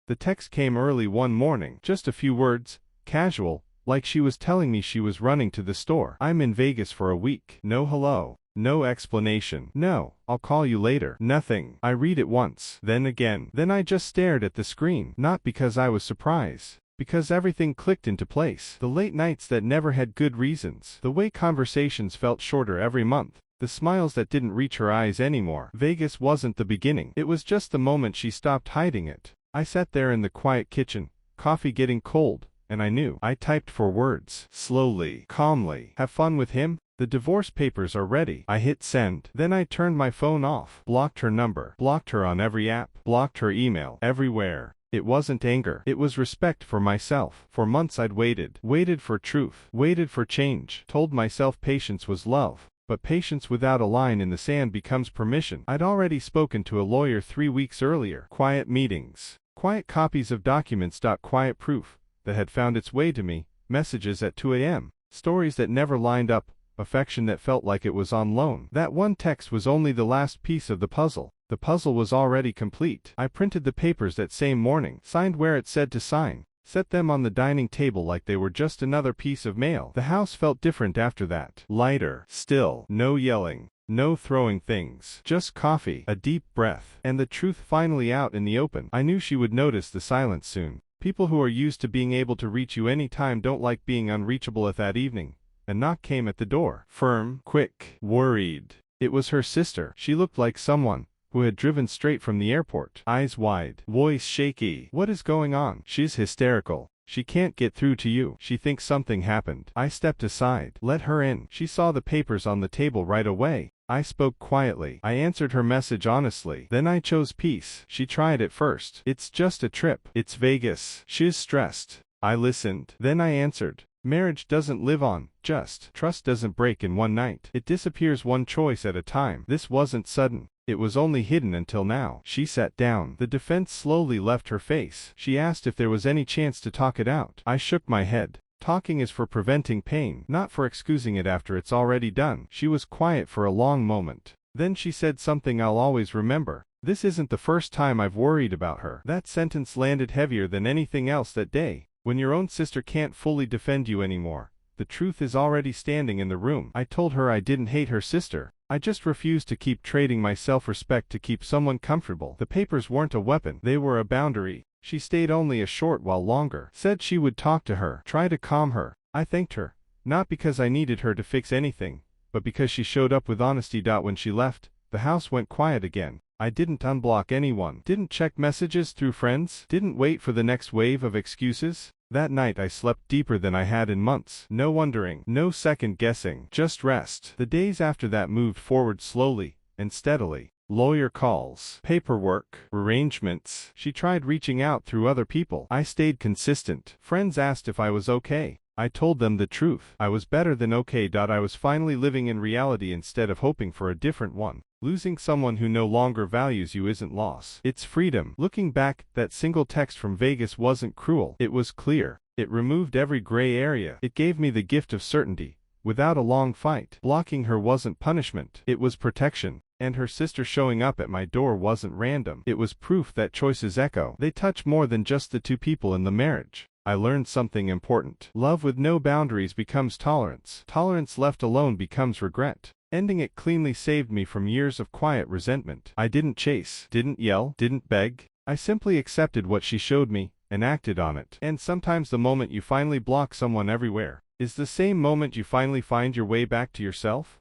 The text came early one morning, just a few words, casual, like she was telling me she was running to the store. I'm in Vegas for a week. No hello. No explanation. No, I'll call you later. Nothing. I read it once, then again. Then I just stared at the screen, not because I was surprised, because everything clicked into place. The late nights that never had good reasons. The way conversations felt shorter every month. The smiles that didn't reach her eyes anymore. Vegas wasn't the beginning. It was just the moment she stopped hiding it. I sat there in the quiet kitchen, coffee getting cold, and I knew. I typed 4 words. Slowly, calmly. Have fun with him? The divorce papers are ready. I hit send. Then I turned my phone off. Blocked her number. Blocked her on every app. Blocked her email. Everywhere. It wasn't anger. It was respect for myself. For months I'd waited. Waited for truth. Waited for change. Told myself patience was love. But patience without a line in the sand becomes permission. I'd already spoken to a lawyer 3 weeks earlier. Quiet meetings. Quiet copies of documents. Quiet proof that had found its way to me. Messages at 2 a.m. Stories that never lined up. Affection that felt like it was on loan. That one text was only the last piece of the puzzle. The puzzle was already complete. I printed the papers that same morning, signed where it said to sign, set them on the dining table like they were just another piece of mail. The house felt different after that. Lighter. Still. No yelling. No throwing things. Just coffee. A deep breath. And the truth finally out in the open. I knew she would notice the silence soon. People who are used to being able to reach you anytime don't like being unreachable at that evening. A knock came at the door. Firm, quick, worried. It was her sister. She looked like someone who had driven straight from the airport. Eyes wide, voice shaky. What is going on? She's hysterical. She can't get through to you. She thinks something happened. I stepped aside. Let her in. She saw the papers on the table right away. I spoke quietly. I answered her message honestly. Then I chose peace. She tried at first. It's just a trip. It's Vegas. She's stressed. I listened. Then I answered. Marriage doesn't live on, just. Trust doesn't break in one night. It disappears one choice at a time. This wasn't sudden. It was only hidden until now. She sat down. The defense slowly left her face. She asked if there was any chance to talk it out. I shook my head. Talking is for preventing pain, not for excusing it after it's already done. She was quiet for a long moment. Then she said something I'll always remember. This isn't the first time I've worried about her. That sentence landed heavier than anything else that day. When your own sister can't fully defend you anymore, the truth is already standing in the room. I told her I didn't hate her sister. I just refused to keep trading my self-respect to keep someone comfortable. The papers weren't a weapon. They were a boundary. She stayed only a short while longer. Said she would talk to her. Try to calm her. I thanked her. Not because I needed her to fix anything, but because she showed up with honesty. When she left, the house went quiet again. I didn't unblock anyone. Didn't check messages through friends. Didn't wait for the next wave of excuses. That night I slept deeper than I had in months. No wondering. No second guessing. Just rest. The days after that moved forward slowly and steadily. Lawyer calls. Paperwork. Arrangements. She tried reaching out through other people. I stayed consistent. Friends asked if I was okay. I told them the truth. I was better than okay. I was finally living in reality instead of hoping for a different one. Losing someone who no longer values you isn't loss. It's freedom. Looking back, that single text from Vegas wasn't cruel. It was clear. It removed every gray area. It gave me the gift of certainty, without a long fight. Blocking her wasn't punishment. It was protection. And her sister showing up at my door wasn't random. It was proof that choices echo. They touch more than just the two people in the marriage. I learned something important. Love with no boundaries becomes tolerance. Tolerance left alone becomes regret. Ending it cleanly saved me from years of quiet resentment. I didn't chase, didn't yell, didn't beg. I simply accepted what she showed me, and acted on it. And sometimes the moment you finally block someone everywhere is the same moment you finally find your way back to yourself.